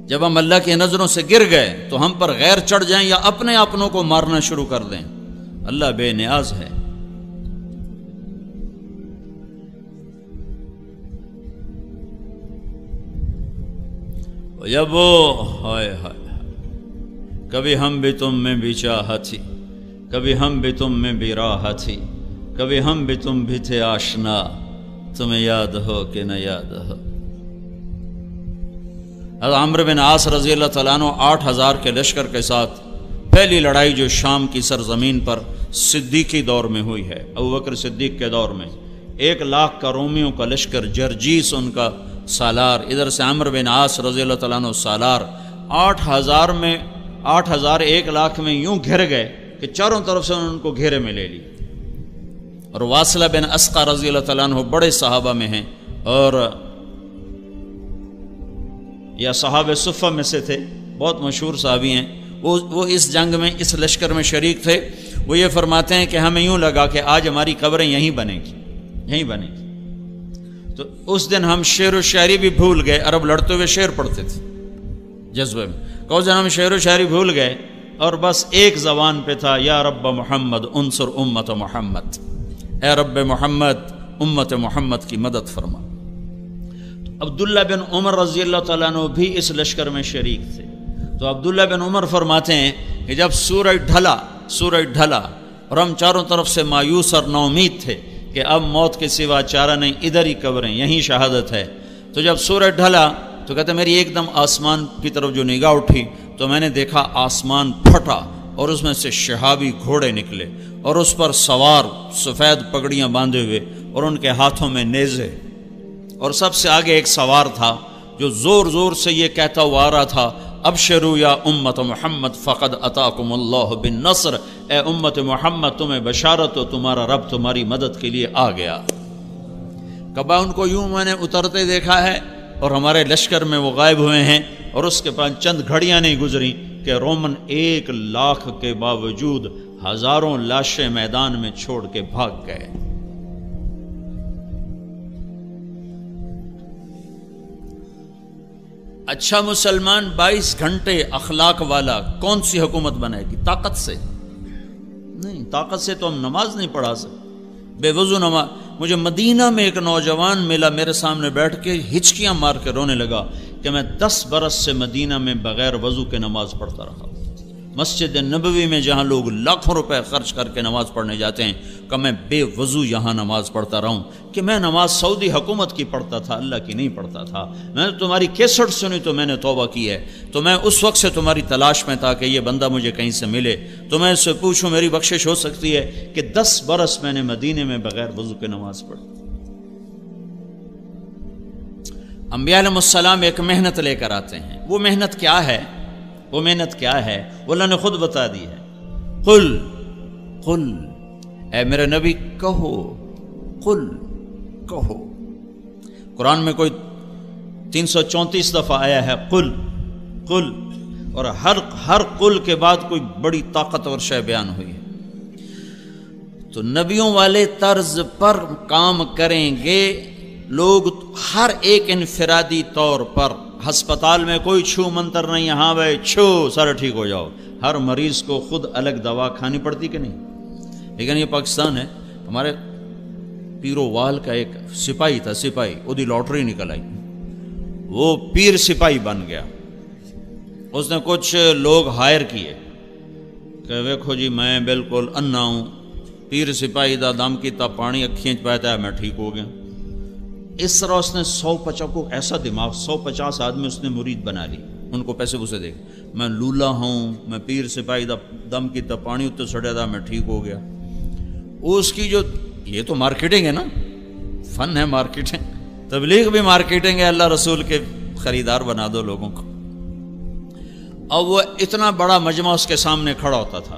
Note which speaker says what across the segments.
Speaker 1: جب ہم اللہ کی نظروں سے گر گئے تو ہم پر غیر چڑھ جائیں یا اپنے اپنوں کو مارنا شروع کر دیں. اللہ بے نیاز ہے. جب ہائے ہائے کبھی ہم بھی تم میں بھی چاہت تھی، کبھی ہم بھی تم میں بھی راہ تھی، کبھی ہم بھی تم بھی تھے آشنا، تمہیں یاد ہو کہ نہ یاد ہو. حضرت عمرو بن عاص رضی اللہ تعالیٰ عنہ 8,000 کے لشکر کے ساتھ پہلی لڑائی جو شام کی سرزمین پر صدیقی دور میں ہوئی ہے، ابوبکر صدیق کے دور میں، 1,00,000 کا رومیوں کا لشکر، جرجیس ان کا سالار، ادھر سے عمرو بن عاص رضی اللہ تعالیٰ عنہ سالار، 8,000 میں 8,000 1,00,000 میں یوں گھر گئے کہ چاروں طرف سے ان کو گھیرے میں لے لی. اور واصلہ بن اسقع رضی اللہ تعالیٰ عنہ بڑے صحابہ میں ہیں اور یا صحابہ صفہ میں سے تھے، بہت مشہور صحابی ہیں. وہ اس جنگ میں، اس لشکر میں شریک تھے. وہ یہ فرماتے ہیں کہ ہمیں یوں لگا کہ آج ہماری قبریں یہیں بنیں گی، یہیں بنیں گی. تو اس دن ہم شعر و شاعری بھی بھول گئے. عرب لڑتے ہوئے شعر پڑھتے تھے جذبے میں. کہ اس دن ہم شعر و شاعری بھول گئے اور بس ایک زبان پہ تھا، یا رب محمد انصر امت محمد، اے رب محمد امت محمد کی مدد فرما. عبداللہ بن عمر رضی اللہ تعالیٰ عنہ بھی اس لشکر میں شریک تھے. تو عبداللہ بن عمر فرماتے ہیں کہ جب سورج ڈھلا اور ہم چاروں طرف سے مایوس اور ناامید تھے کہ اب موت کے سوا چارہ نہیں، ادھر ہی قبریں، یہیں شہادت ہے. تو جب سورج ڈھلا تو کہتے میری ایک دم آسمان کی طرف جو نگاہ اٹھی تو میں نے دیکھا آسمان پھٹا اور اس میں سے شہابی گھوڑے نکلے اور اس پر سوار سفید پگڑیاں باندھے ہوئے اور ان کے ہاتھوں میں نیزے، اور سب سے آگے ایک سوار تھا جو زور زور سے یہ کہتا ہوا آ رہا تھا، ابشروا یا امت محمد فقد اتاکم اللہ بالنصر، اے امت محمد تمہیں بشارت ہو، تمہارا رب تمہاری مدد کے لیے آ گیا. کبا ان کو یوں میں نے اترتے دیکھا ہے اور ہمارے لشکر میں وہ غائب ہوئے ہیں، اور اس کے پاس چند گھڑیاں نہیں گزری کہ رومن 1,00,000 کے باوجود ہزاروں لاشیں میدان میں چھوڑ کے بھاگ گئے. اچھا مسلمان 22 گھنٹے اخلاق والا کون سی حکومت بنائے گی؟ طاقت سے نہیں، طاقت سے تو ہم نماز نہیں پڑھا سکتے. بے وضو نماز. مجھے مدینہ میں ایک نوجوان ملا، میرے سامنے بیٹھ کے ہچکیاں مار کے رونے لگا کہ میں 10 برس سے مدینہ میں بغیر وضو کے نماز پڑھتا رہا. مسجد نبوی میں جہاں لوگ لاکھوں روپے خرچ کر کے نماز پڑھنے جاتے ہیں، کہ میں بے وضو یہاں نماز پڑھتا رہا ہوں. کہ میں نماز سعودی حکومت کی پڑھتا تھا، اللہ کی نہیں پڑھتا تھا. میں نے تمہاری کیسٹ سنی تو میں نے توبہ کی ہے. تو میں اس وقت سے تمہاری تلاش میں تھا کہ یہ بندہ مجھے کہیں سے ملے تو میں اس سے پوچھوں میری بخشش ہو سکتی ہے کہ 10 برس میں نے مدینے میں بغیر وضو کے نماز پڑھی. انبیاء علیہ السلام ایک محنت لے کر آتے ہیں. وہ محنت کیا ہے؟ وہ محنت کیا ہے؟ وہ اللہ نے خود بتا دی ہے. قل اے میرے نبی کہو، قل کہو. قرآن میں کوئی 334 دفعہ آیا ہے قل قل، اور ہر قل کے بعد کوئی بڑی طاقتور شے بیان ہوئی ہے. تو نبیوں والے طرز پر کام کریں گے لوگ. ہر ایک انفرادی طور پر ہسپتال میں کوئی چھو منتر نہیں ہے، ہاں بھائی چھو سارا ٹھیک ہو جاؤ. ہر مریض کو خود الگ دوا کھانی پڑتی کہ نہیں؟ لیکن یہ پاکستان ہے. ہمارے پیرو وال کا ایک سپاہی تھا، سپاہی، وہ لاٹری نکل آئی، وہ پیر سپاہی بن گیا. اس نے کچھ لوگ ہائر کیے کہ ویکھو جی میں بالکل انا ہوں، پیر سپاہی دا دم کیتا پانی کھینچ پاتا ہے، میں ٹھیک ہو گیا. اس طرح اس نے 150 کو ایسا دماغ، 150 آدمی اس نے مرید بنا لی. ان کو پیسے پوسے دے میں لولا ہوں، میں پیر سپاہی دا دم کی تا پانی اتنے سڑیا تھا، میں ٹھیک ہو گیا. اس کی جو یہ تو مارکیٹنگ ہے نا، فن ہے مارکیٹنگ. تبلیغ بھی مارکیٹنگ ہے. اللہ رسول کے خریدار بنا دو لوگوں کو. اب وہ اتنا بڑا مجمع اس کے سامنے کھڑا ہوتا تھا.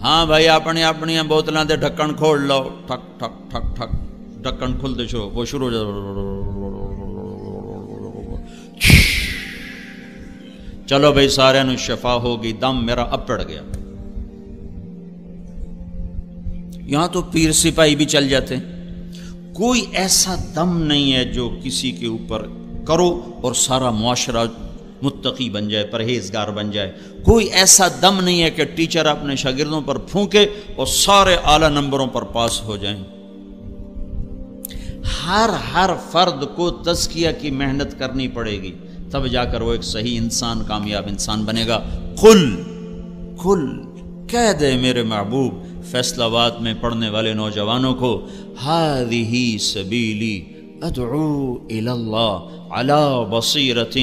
Speaker 1: ہاں بھائی اپنی بوتلاں دے ڈھکن کھول لو، ٹھک ٹھک ٹھک ٹھک ڈھکن کھلتے چھو، وہ شروع ہو جاتا. چلو بھائی سارے نو شفا ہوگی. دم میرا اب پڑ گیا. یہاں تو پیر سپاہی بھی چل جاتے. کوئی ایسا دم نہیں ہے جو کسی کے اوپر کرو اور سارا معاشرہ متقی بن جائے، پرہیزگار بن جائے۔ کوئی ایسا دم نہیں ہے کہ ٹیچر اپنے شاگردوں پر پھونکے اور سارے اعلیٰ نمبروں پر پاس ہو جائیں۔ ہر فرد کو تزکیہ کی محنت کرنی پڑے گی، تب جا کر وہ ایک صحیح انسان، کامیاب انسان بنے گا۔ قل کہہ دے میرے محبوب فیصل آباد میں پڑھنے والے نوجوانوں کو، ہذہ سبیلی ادعو الی اللہ علی بصیرۃ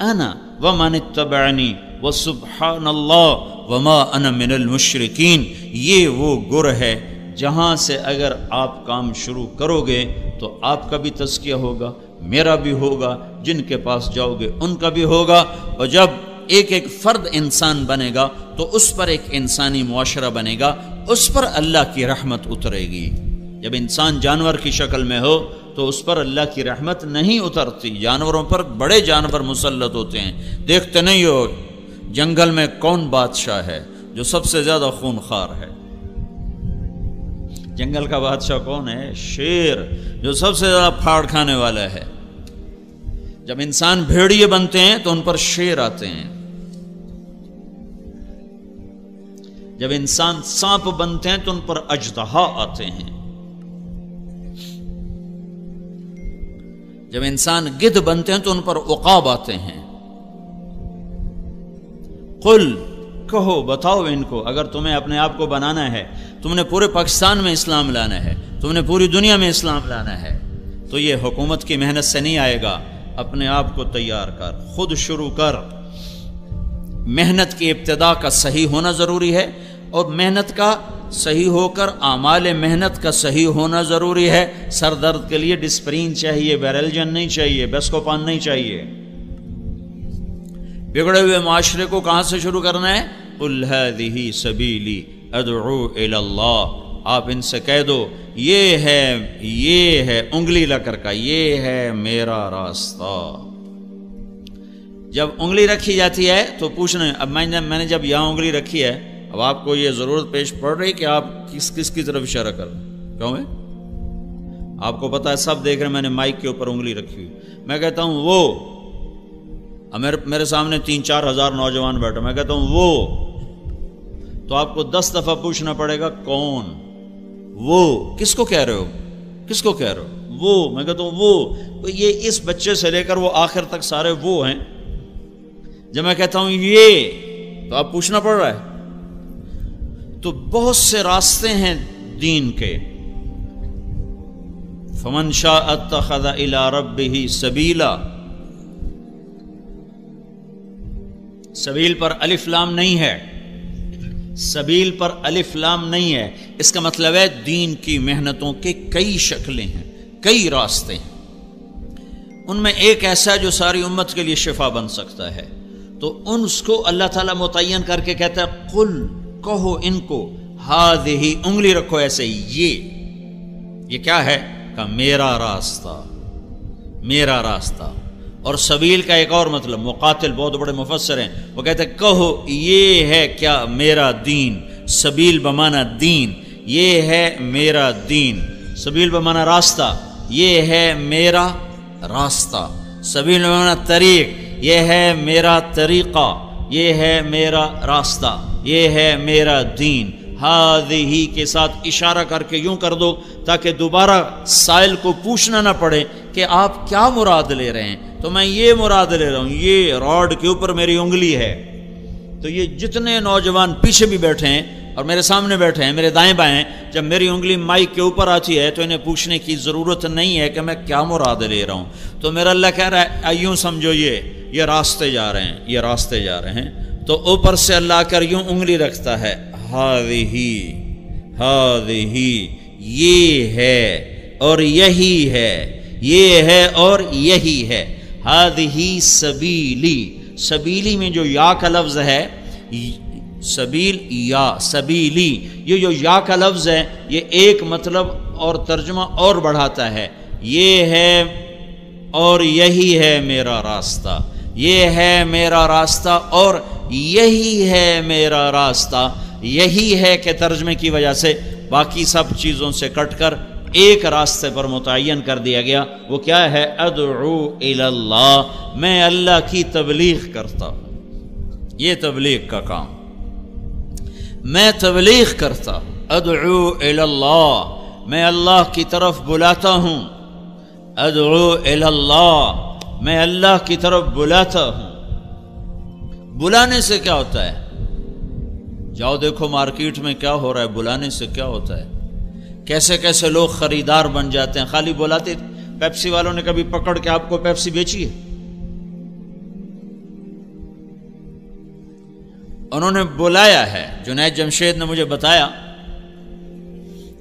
Speaker 1: انا ومن اتبعنی وسبحان اللہ وما انا من المشرکین۔ یہ وہ گر ہے جہاں سے اگر آپ کام شروع کرو گے تو آپ کا بھی تزکیہ ہوگا، میرا بھی ہوگا، جن کے پاس جاؤ گے ان کا بھی ہوگا، اور جب ایک ایک فرد انسان بنے گا تو اس پر ایک انسانی معاشرہ بنے گا، اس پر اللہ کی رحمت اترے گی۔ جب انسان جانور کی شکل میں ہو تو اس پر اللہ کی رحمت نہیں اترتی۔ جانوروں پر بڑے جانور مسلط ہوتے ہیں، دیکھتے نہیں ہو جنگل میں کون بادشاہ ہے جو سب سے زیادہ خونخوار ہے؟ جنگل کا بادشاہ کون ہے؟ شیر، جو سب سے زیادہ پھاڑ کھانے والا ہے۔ جب انسان بھیڑیے بنتے ہیں تو ان پر شیر آتے ہیں، جب انسان سانپ بنتے ہیں تو ان پر اژدہا آتے ہیں، جب انسان گدھ بنتے ہیں تو ان پر عقاب آتے ہیں۔ قل کہو، بتاؤ ان کو، اگر تمہیں اپنے آپ کو بنانا ہے، تم نے پورے پاکستان میں اسلام لانا ہے، تم نے پوری دنیا میں اسلام لانا ہے، تو یہ حکومت کی محنت سے نہیں آئے گا۔ اپنے آپ کو تیار کر، خود شروع کر۔ محنت کی ابتدا کا صحیح ہونا ضروری ہے، اور محنت کا صحیح ہو کر اعمال محنت کا صحیح ہونا ضروری ہے۔ سر درد کے لیے ڈسپرین چاہیے، بیرلجن نہیں چاہیے، بیسکوپان نہیں چاہیے۔ بگڑے ہوئے معاشرے کو کہاں سے شروع کرنا ہے؟ قل ہذہ سبیلی ادعو الی اللہ۔ آپ ان سے کہہ دو یہ ہے انگلی لا کر کا، یہ ہے میرا راستہ۔ جب انگلی رکھی جاتی ہے تو پوچھنا، اب میں نے جب یہاں انگلی رکھی ہے، اب آپ کو یہ ضرورت پیش پڑ رہی کہ آپ کس کی طرف اشارہ کر رہے ہیں؟ کیوں ہے؟ آپ کو پتا ہے، سب دیکھ رہے ہیں، میں نے مائک کے اوپر انگلی رکھی ہوئی، میں کہتا ہوں وہ، میرے سامنے 3-4 ہزار نوجوان بیٹھے، میں کہتا ہوں وہ، تو آپ کو 10 دفعہ پوچھنا پڑے گا کون وہ، کس کو کہہ رہے ہو، کس کو کہہ رہے ہو؟ وہ، میں کہتا ہوں وہ، یہ اس بچے سے لے کر وہ آخر تک سارے وہ ہیں۔ جب میں کہتا ہوں یہ، تو آپ پوچھنا پڑ رہا ہے۔ تو بہت سے راستے ہیں دین کے۔ فمن شاء اتخذ الی ربہ سبیلا، سبیل پر الف لام نہیں ہے، سبیل پر الف لام نہیں ہے، اس کا مطلب ہے دین کی محنتوں کے کئی شکلیں ہیں، کئی راستے ہیں، ان میں ایک ایسا جو ساری امت کے لیے شفا بن سکتا ہے، تو ان کو اللہ تعالیٰ متعین کر کے کہتا ہے قل، کہو ان کو، ہذہ، انگلی رکھو ایسے، یہ کیا ہے؟ کہ میرا راستہ، میرا راستہ۔ اور سبیل کا ایک اور مطلب، مقاتل بہت بڑے مفسر ہیں، وہ کہتے ہیں کہو یہ ہے کیا؟ میرا دین۔ سبیل بمانا دین، یہ ہے میرا دین۔ سبیل بمانا راستہ، یہ ہے میرا راستہ۔ سبیل بمانا طریق، یہ ہے میرا طریقہ، یہ ہے میرا راستہ، یہ ہے میرا دین۔ ہذہ کے ساتھ اشارہ کر کے یوں کر دو تاکہ دوبارہ سائل کو پوچھنا نہ پڑے کہ آپ کیا مراد لے رہے ہیں، تو میں یہ مراد لے رہا ہوں، یہ راڈ کے اوپر میری انگلی ہے۔ تو یہ جتنے نوجوان پیچھے بھی بیٹھے ہیں اور میرے سامنے بیٹھے ہیں، میرے دائیں بائیں، جب میری انگلی مائک کے اوپر آتی ہے تو انہیں پوچھنے کی ضرورت نہیں ہے کہ میں کیا مراد لے رہا ہوں۔ تو میرا اللہ کہہ رہا ہے یوں سمجھو، یہ راستے جا رہے ہیں، یہ راستے جا رہے ہیں۔ تو اوپر سے اللہ آ کر یوں انگلی رکھتا ہے، ہذہ، یہ ہے اور یہی ہے، یہ ہے اور یہی ہے۔ ہذہ سبیلی، سبیلی میں جو یا کا لفظ ہے، سبیل یا سبیلی، یہ جو یا کا لفظ ہے یہ ایک مطلب اور ترجمہ اور بڑھاتا ہے، یہ ہے اور یہی ہے میرا راستہ، یہ ہے میرا راستہ اور یہی ہے میرا راستہ۔ یہی ہے کہ ترجمے کی وجہ سے باقی سب چیزوں سے کٹ کر ایک راستے پر متعین کر دیا گیا، وہ کیا ہے؟ ادعو الی اللہ، میں اللہ کی تبلیغ کرتا ہوں، یہ تبلیغ کا کام، میں تبلیغ کرتا ہوں، ادعو الی اللہ، میں اللہ کی طرف بلاتا ہوں، ادعو الی اللہ، میں اللہ کی طرف بلاتا ہوں۔ بلانے سے کیا ہوتا ہے؟ جاؤ دیکھو مارکیٹ میں کیا ہو رہا ہے، بلانے سے کیا ہوتا ہے، کیسے کیسے لوگ خریدار بن جاتے ہیں۔ خالی بلاتے، پیپسی والوں نے کبھی پکڑ کے آپ کو پیپسی بیچی ہے؟ انہوں نے بلایا ہے۔ جنید جمشید نے مجھے بتایا،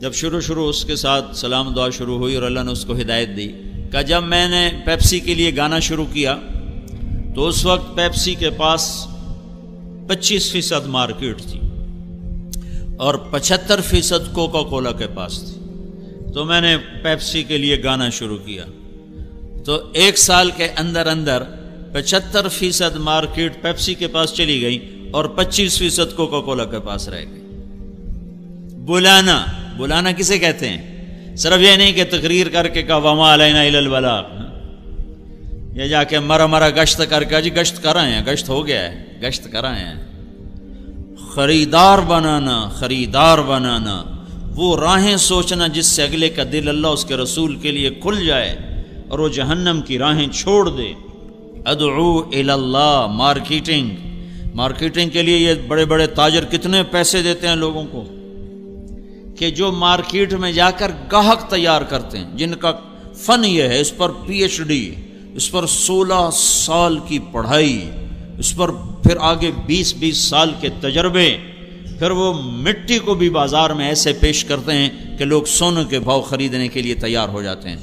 Speaker 1: جب شروع اس کے ساتھ سلام دعا شروع ہوئی اور اللہ نے اس کو ہدایت دی، کہ جب میں نے پیپسی کے لیے گانا شروع کیا تو اس وقت پیپسی کے پاس 25% مارکیٹ تھی اور 75% کوکا کولا کے پاس تھی۔ تو میں نے پیپسی کے لیے گانا شروع کیا تو 1 سال کے اندر 75% مارکیٹ پیپسی کے پاس چلی گئی اور 25% کوکا کولا کے پاس رہ گئی۔ بلانا کسے کہتے ہیں؟ صرف یہ نہیں کہ تقریر کر کے کہا وما علینا الا البلاغ، یا جا کے مرا گشت کر کے جی گشت کر رہے ہیں، گشت ہو گیا ہے، گشت کر رہے ہیں۔ خریدار بنانا، وہ راہیں سوچنا جس سے اگلے کا دل اللہ اس کے رسول کے لیے کھل جائے اور وہ جہنم کی راہیں چھوڑ دے۔ ادعو الی اللہ، مارکیٹنگ کے لیے یہ بڑے بڑے تاجر کتنے پیسے دیتے ہیں لوگوں کو کہ جو مارکیٹ میں جا کر گاہک تیار کرتے ہیں، جن کا فن یہ ہے، اس پر PhD، اس پر 16 سال کی پڑھائی، اس پر پھر آگے 20 سال کے تجربے، پھر وہ مٹی کو بھی بازار میں ایسے پیش کرتے ہیں کہ لوگ سونے کے بھاؤ خریدنے کے لیے تیار ہو جاتے ہیں۔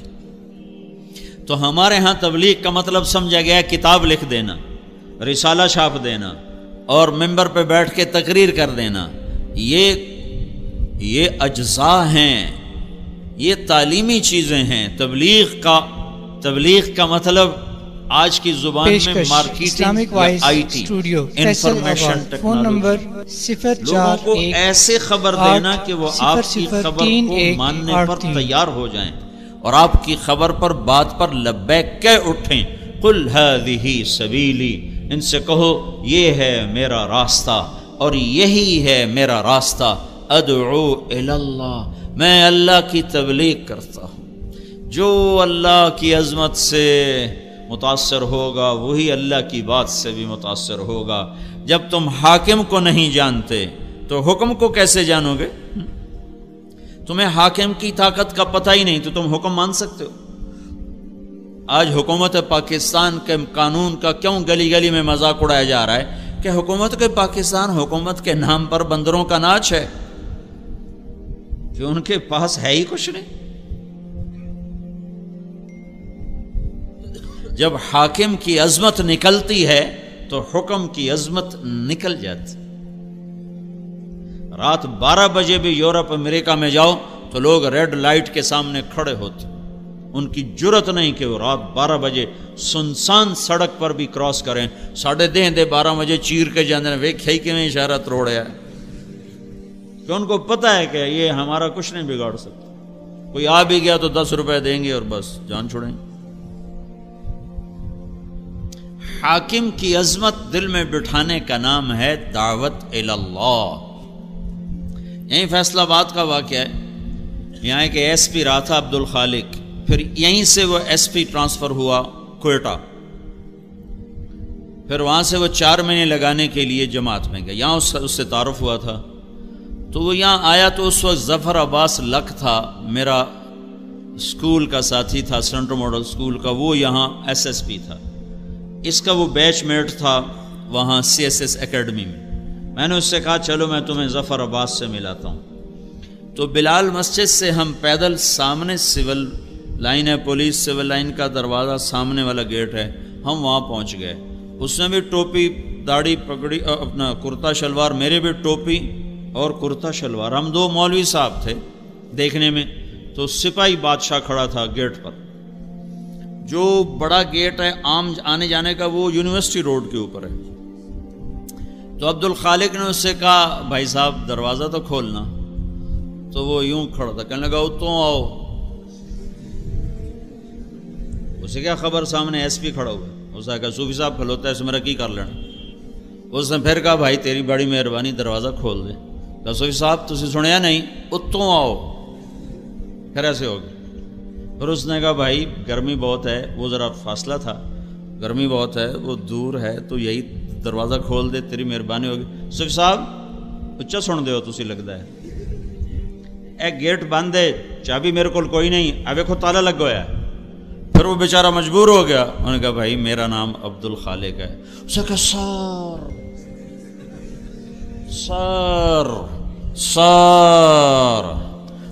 Speaker 1: تو ہمارے ہاں تبلیغ کا مطلب سمجھا گیا کتاب لکھ دینا، رسالہ چھاپ دینا اور ممبر پہ بیٹھ کے تقریر کر دینا، یہ اجزاء ہیں، یہ تعلیمی چیزیں ہیں۔ تبلیغ کا مطلب آج کی زبان میں مارکیٹنگ، IT، انفارمیشن ٹیکنالوجی، لوگوں کو ایسے خبر دینا کہ وہ آپ کی خبر کو ماننے پر تیار ہو جائیں اور آپ کی خبر پر، بات پر لبیک کہہ اٹھیں۔ قل هذه سبیلی، ان سے کہو یہ ہے میرا راستہ اور یہی ہے میرا راستہ، ادعو الی اللہ، میں اللہ کی تبلیغ کرتا ہوں۔ جو اللہ کی عظمت سے متاثر ہوگا وہی اللہ کی بات سے بھی متاثر ہوگا۔ جب تم حاکم کو نہیں جانتے تو حکم کو کیسے جانو گے؟ تمہیں حاکم کی طاقت کا پتہ ہی نہیں تو تم حکم مان سکتے ہو؟ آج حکومت پاکستان کے قانون کا کیوں گلی گلی میں مذاق اڑایا جا رہا ہے کہ حکومت کے پاکستان، حکومت کے نام پر بندروں کا ناچ ہے، کہ ان کے پاس ہے ہی کچھ نہیں۔ جب حاکم کی عظمت نکلتی ہے تو حکم کی عظمت نکل جاتی۔ رات 12 بجے بھی یورپ امریکہ میں جاؤ تو لوگ ریڈ لائٹ کے سامنے کھڑے ہوتے، ان کی جرت نہیں کہ وہ رات 12 بجے سنسان سڑک پر بھی کراس کریں۔ 12:30 بجے چیر کے جانے ویکھائی کہ میں اشارہ تروڑیا ہے، کہ ان کو پتہ ہے کہ یہ ہمارا کچھ نہیں بگاڑ سکتا، کوئی آ بھی گیا تو 10 روپے دیں گے اور بس جان چھوڑیں گے۔ حاکم کی عظمت دل میں بٹھانے کا نام ہے دعوت الی اللہ۔ یہیں فیصل آباد کا واقعہ ہے، یہاں ایک SP رہا تھا عبد الخالق، پھر یہیں سے وہ SP ٹرانسفر ہوا کوئٹہ، پھر وہاں سے وہ 4 مہینے لگانے کے لیے جماعت میں گیا، یہاں اس سے تعارف ہوا تھا۔ تو وہ یہاں آیا تو اس وقت ظفر عباس لک تھا، میرا اسکول کا ساتھی تھا، سینٹرل ماڈل اسکول کا، وہ یہاں SSP تھا، اس کا وہ بیچ میٹ تھا وہاں CSS اکیڈمی میں۔ میں نے اس سے کہا چلو میں تمہیں ظفر عباس سے ملاتا ہوں۔ تو بلال مسجد سے ہم پیدل، سامنے سول لائن ہے، پولیس سول لائن کا دروازہ سامنے والا گیٹ ہے، ہم وہاں پہنچ گئے۔ اس نے بھی ٹوپی داڑھی پگڑی، اپنا کرتا شلوار، میرے بھی ٹوپی اور کرتا شلوار، ہم 2 مولوی صاحب تھے دیکھنے میں۔ تو سپاہی بادشاہ کھڑا تھا گیٹ پر، جو بڑا گیٹ ہے عام آنے جانے کا، وہ یونیورسٹی روڈ کے اوپر ہے۔ تو عبد الخالق نے اس سے کہا بھائی صاحب دروازہ تو کھولنا، تو وہ یوں کھڑا تھا، کہنے لگا تو آؤ، اسے کیا خبر سامنے ایس پی کھڑا ہوا ہے، اس نے کہا صوفی صاحب کھلوتا ہے اس میرا کی کر لینا۔ اس نے پھر کہا بھائی تیری بڑی مہربانی دروازہ کھول دے۔ کہا صوفی صاحب تسی سنیا نہیں، اتوں آؤ۔ پھر ایسے ہو گیا۔ پھر اس نے کہا بھائی گرمی بہت ہے، وہ ذرا فاصلہ تھا، گرمی بہت ہے، وہ دور ہے، تو یہی دروازہ کھول دے تیری مہربانی ہوگی۔ صوفی صاحب اچھا سن دے ہو تسی لگتا ہے، اے گیٹ بند ہے، چابی میرے کو کوئی نہیں، اب دیکھو تالا لگ گیا ہے۔ پھر وہ بیچارہ مجبور ہو گیا، انہوں نے کہا بھائی میرا نام عبد الخالق ہے۔ اس نے کہا سار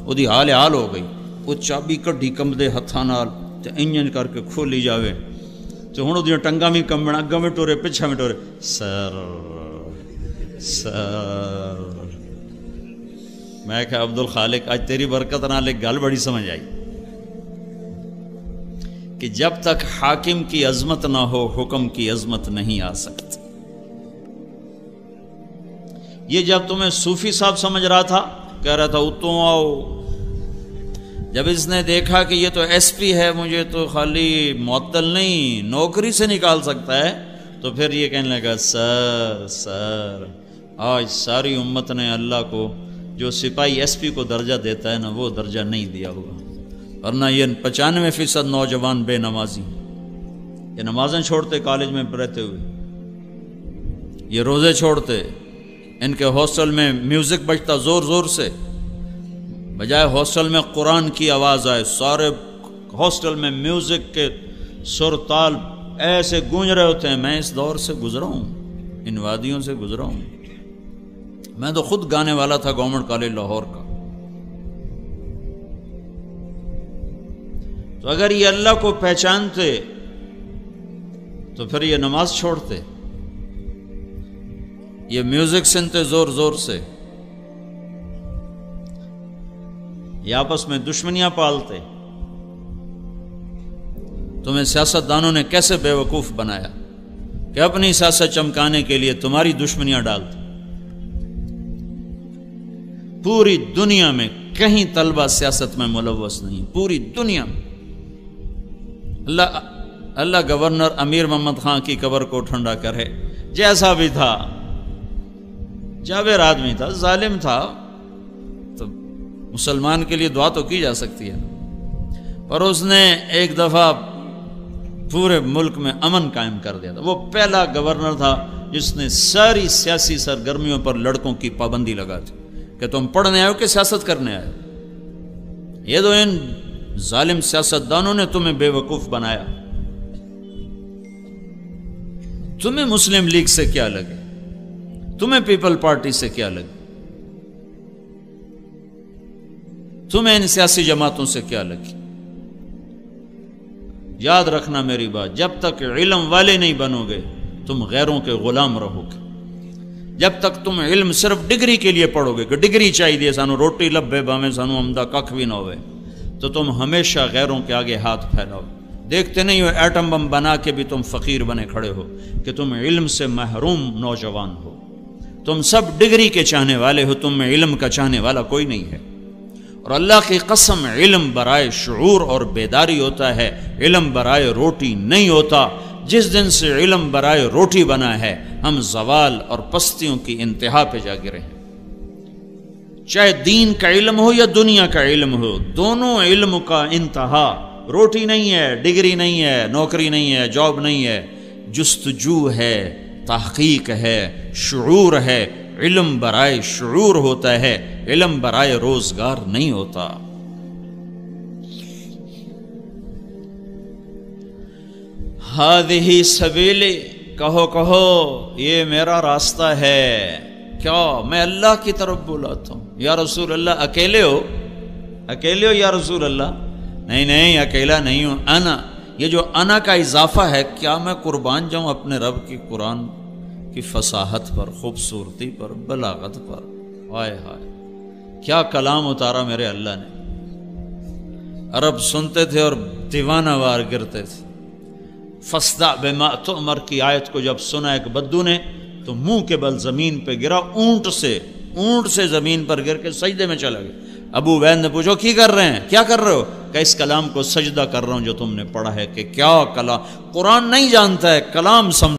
Speaker 1: وہ دی حال ہو گئی، وہ چابی کڈی کمبدے ہتھاں نال تے انجن کر کے کھولی جاوے تے ہن اودیاں ٹنگاں بھی کمبن، اگاں بھی ٹورے پچھا بھی ٹورے، سر میں کہا عبد الخالق آج تیری برکت نال ایک گل بڑی سمجھ آئی کہ جب تک حاکم کی عظمت نہ ہو حکم کی عظمت نہیں آ سکتی۔ یہ جب تمہیں صوفی صاحب سمجھ رہا تھا، کہہ رہا تھا اتوں آؤ، جب اس نے دیکھا کہ یہ تو ایس پی ہے، مجھے تو خالی معطل نہیں نوکری سے نکال سکتا ہے، تو پھر یہ کہنے لگا سر آج ساری امت نے اللہ کو جو سپاہی ایس پی کو درجہ دیتا ہے نا وہ درجہ نہیں دیا ہوا، ورنہ یہ 95% نوجوان بے نمازی، یہ نمازیں چھوڑتے کالج میں رہتے ہوئے، یہ روزے چھوڑتے، ان کے ہاسٹل میں میوزک بجتا زور زور سے، بجائے ہاسٹل میں قرآن کی آواز آئے، سارے ہاسٹل میں میوزک کے سر تال ایسے گونج رہے ہوتے ہیں۔ میں اس دور سے گزرا ہوں، ان وادیوں سے گزرا ہوں، میں تو خود گانے والا تھا گورنمنٹ کالج لاہور کا۔ تو اگر یہ اللہ کو پہچانتے تو پھر یہ نماز چھوڑتے، یہ میوزک سنتے زور زور سے، یہ آپس میں دشمنیاں پالتے۔ تمہیں سیاستدانوں نے کیسے بے وقوف بنایا کہ اپنی سیاست چمکانے کے لیے تمہاری دشمنیاں ڈالتے۔ پوری دنیا میں کہیں طلبہ سیاست میں ملوث نہیں، پوری دنیا میں۔ اللہ گورنر امیر محمد خان کی قبر کو ٹھنڈا کرے، جیسا بھی تھا، جابر آدمی تھا، ظالم تھا، تو مسلمان کے لیے دعا تو کی جا سکتی ہے، پر اس نے ایک دفعہ پورے ملک میں امن قائم کر دیا تھا۔ وہ پہلا گورنر تھا جس نے ساری سیاسی سرگرمیوں پر لڑکوں کی پابندی لگا دی کہ تم پڑھنے آئے ہو کہ سیاست کرنے آئے ہو۔ یہ تو ان ظالم سیاستدانوں نے تمہیں بے وقوف بنایا۔ تمہیں مسلم لیگ سے کیا لگے، تمہیں پیپل پارٹی سے کیا لگے، تمہیں ان سیاسی جماعتوں سے کیا لگی؟ یاد رکھنا میری بات، جب تک علم والے نہیں بنو گے تم غیروں کے غلام رہو گے۔ جب تک تم علم صرف ڈگری کے لیے پڑھو گے کہ ڈگری چاہیے سانو روٹی لبے باویں سانو عمدہ ککھ بھی نہ ہوئے، تو تم ہمیشہ غیروں کے آگے ہاتھ پھیلاؤ۔ دیکھتے نہیں ہو ایٹم بم بنا کے بھی تم فقیر بنے کھڑے ہو کہ تم علم سے محروم نوجوان ہو۔ تم سب ڈگری کے چاہنے والے ہو، تم میں علم کا چاہنے والا کوئی نہیں ہے۔ اور اللہ کی قسم علم برائے شعور اور بیداری ہوتا ہے، علم برائے روٹی نہیں ہوتا۔ جس دن سے علم برائے روٹی بنا ہے ہم زوال اور پستیوں کی انتہا پہ جا گرے ہیں۔ چاہے دین کا علم ہو یا دنیا کا علم ہو، دونوں علم کا انتہا روٹی نہیں ہے، ڈگری نہیں ہے، نوکری نہیں ہے، جاب نہیں ہے، جستجو ہے، تحقیق ہے، شعور ہے۔ علم برائے شعور ہوتا ہے، علم برائے روزگار نہیں ہوتا۔ ہذہ سبیلی، کہو یہ میرا راستہ ہے۔ کیا میں اللہ کی طرف بلاتا ہوں؟ یا رسول اللہ اکیلے ہو یا رسول اللہ؟ نہیں اکیلا نہیں ہوں، انا، یہ جو انا کا اضافہ ہے، کیا میں قربان جاؤں اپنے رب کی قرآن کی فصاحت پر، خوبصورتی پر، بلاغت پر؟ ہائے ہائے کیا کلام اتارا میرے اللہ نے۔ عرب سنتے تھے اور دیوانہ وار گرتے تھے۔ فاصدع بما تؤمر کی آیت کو جب سنا ایک بدو نے تو منہ کے بل زمین پہ گرا، اونٹ سے زمین پر گر کے سجدے میں چلا گیا۔ ابو وید نے پوچھو کی کر رہے ہیں، کیا کر رہے ہو؟ کہ اس کلام کو سجدہ کر رہا ہوں جو تم نے پڑھا ہے، کہ کیا کلام، قرآن نہیں جانتا ہے، کلام سمجھ